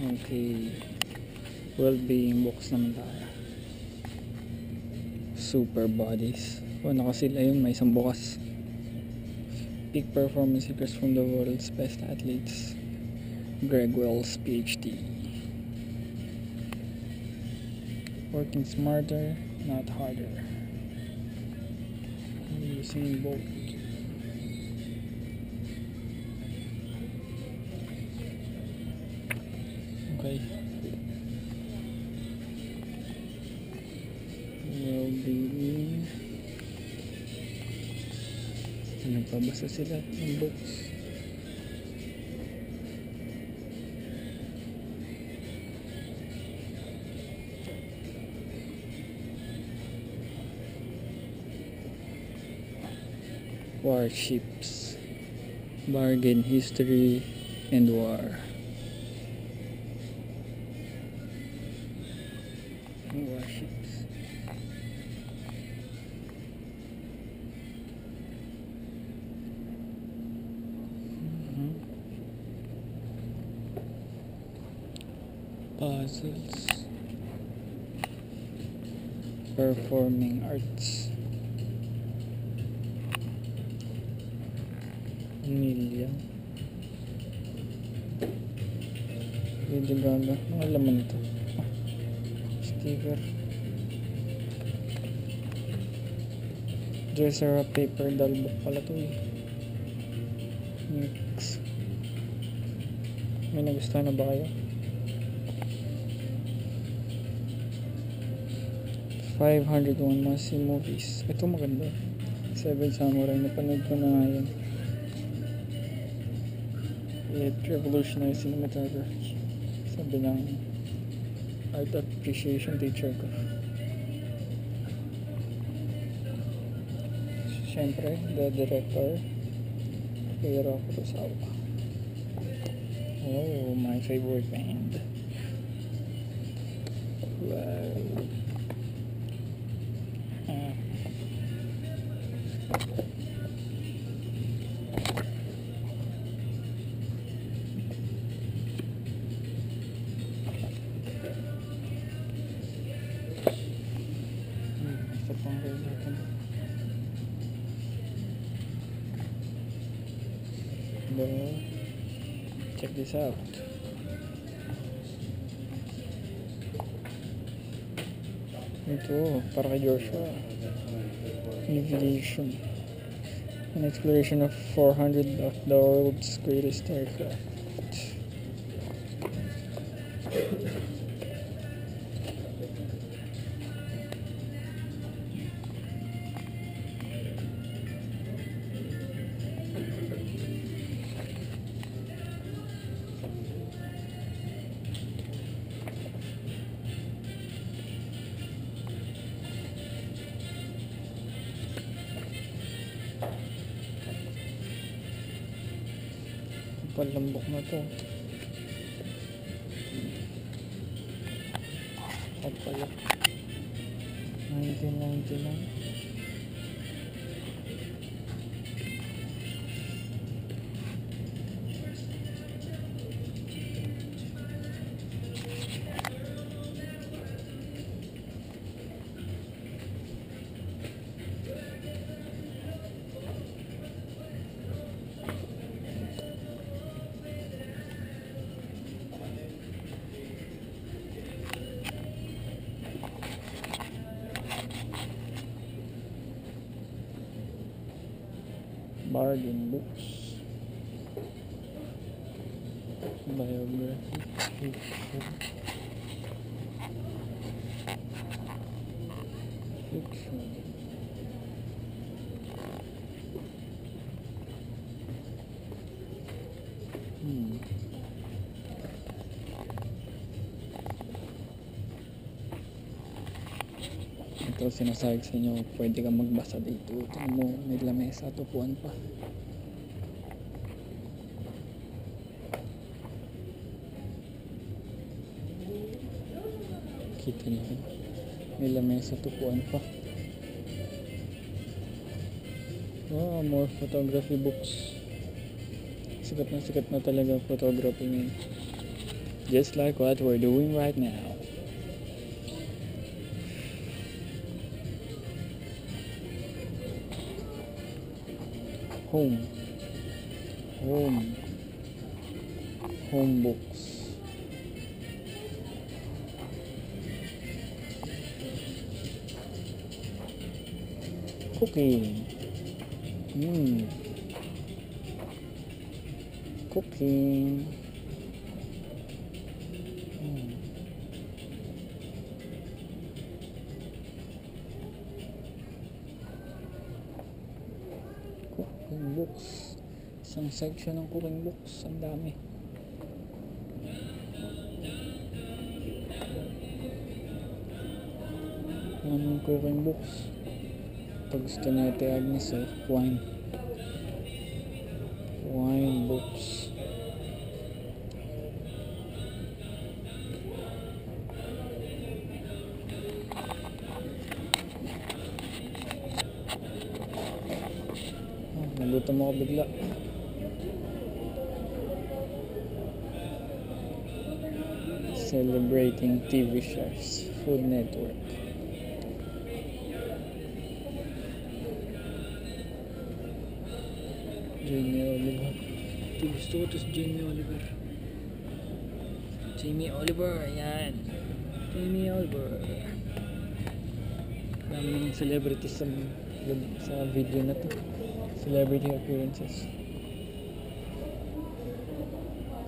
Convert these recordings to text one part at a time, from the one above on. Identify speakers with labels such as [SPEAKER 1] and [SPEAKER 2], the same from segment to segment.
[SPEAKER 1] Okay. Well-being books naman tayo. Super bodies. Nakasil. Ayun, may isang bukas. Peak performance secrets from the world's best athletes. Greg Wells, PhD. Working smarter, not harder. Using both. Okay. Well-being. Nagpabasa sila ng books. Warships. Bargain, history, and war. Warships. Puzzles. Performing arts. Million. Lady Gaga. Mga laman ito. Sticker. Dressera paper doll book pala ito eh. Mix. May nagustuhan na ba kayo? 501 must-see movies. Ito maganda. Seven Samurai. Napanood ko na nga yan. It revolutionized cinematography. Sabi ng art appreciation teacher ko. Siyempre, the director, Akira Kurosawa. Oh, my favorite band. Wow. Check this out. Ito, para kay Joshua. Navigation. An exploration of 400 of the world's greatest aircraft. Palambok na to. At pala 1999. Bargain books. Biography. Fiction. Ito sinasabi sa inyo, pwede kang magbasa dito. Tingnan mo, may lamesa, tupuan pa. Kita niyo, may lamesa, tupuan pa. Wow, more photography books. Sikat na talaga photography ngayon. just like what we're doing right now. Home books. Cooking. Cooking. Cooking books. Isang section ng cooking books. Ang dami. Cooking books. Ito gusto na ito Agnes wine books. Nagutom ako bigla. Celebrating TV chefs, Food Network. Jamie Oliver. Ito gusto ko to si Jamie Oliver. Ayan. Jamie Oliver. Dami ng celebrities sa video na to. Celebrity appearances.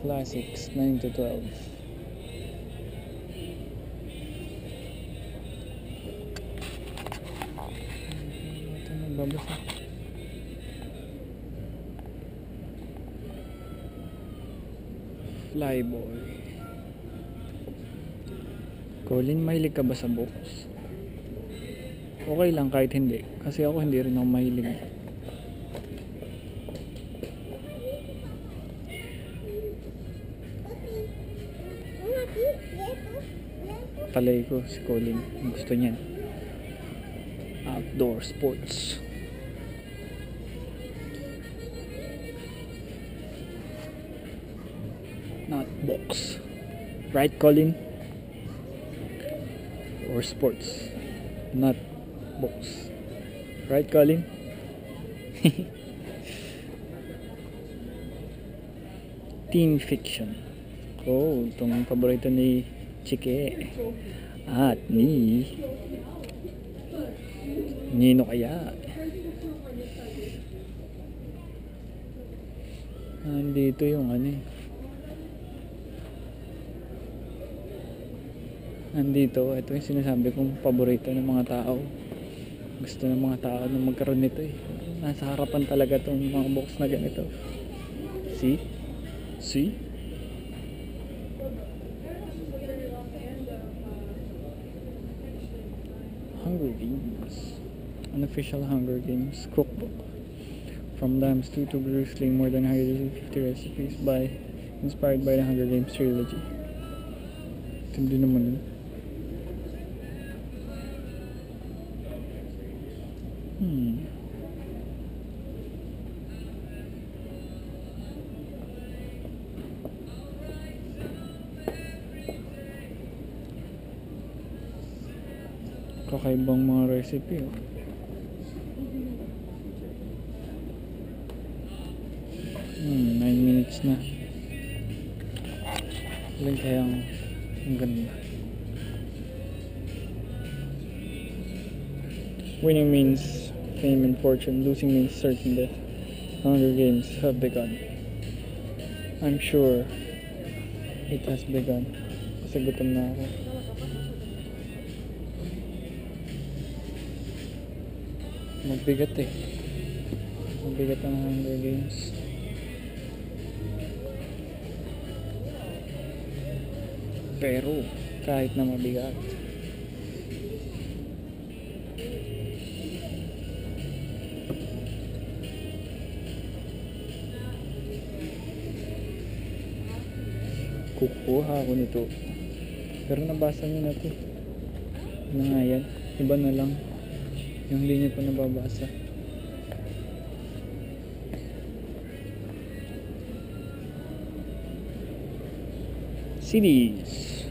[SPEAKER 1] Classics 9 to 12. Ito nagbabasa. Flyboy. Colin, mahilig ka ba sa books? Okay lang kahit hindi. Kasi ako hindi rin ako mahilig. Palay ko si Colin. Gusto niyan. Outdoor sports. Not books. Right, Colin? Or sports. Not books. Right, Colin? Teen fiction. Oh, itong paborito ni Chike. At ni Nino kaya. Nandito yung nandito, ito yung sinasabi kong paborito ng mga tao. Gusto ng mga tao na magkaroon nito Nasa harapan talaga tong mga box na ganito. See? Hunger Games. Unofficial Hunger Games cookbook. From Lambs 2 to Bruce more than 150 recipes inspired by the Hunger Games trilogy. Tindi naman kakaibang mga recipe 9 minutes na. Alin kayang ang ganda. Winning means fame and fortune. Losing means certain death. Hunger Games have begun. I'm sure it has begun. Kasi gutom na ako. Mabigat Mabigat ang Hunger Games. Pero kahit na mabigat, kukuha ako nito. Pero nabasa nyo na to. Ano nga yan? Iba na lang yung hindi nyo pa nababasa. CDs.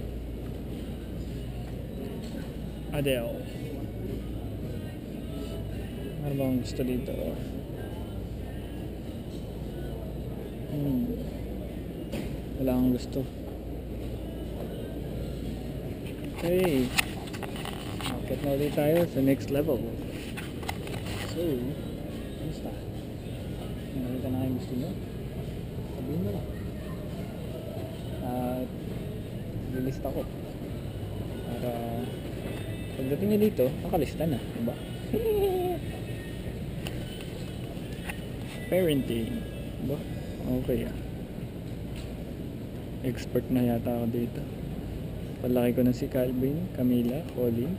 [SPEAKER 1] Adele. Ano ba ang gusto dito? Wala akong gusto. Okay. Akit na ulit tayo sa next level. So, kamusta? Nakita na yung gusto nyo? Sabihin mo lang. At lilista ko. Para pagdating nyo dito, nakalista na. Diba? Parenting. Diba? Okay ah. Expert na yata ako dito. Palaki ko na si Calvin, Camila, Colin.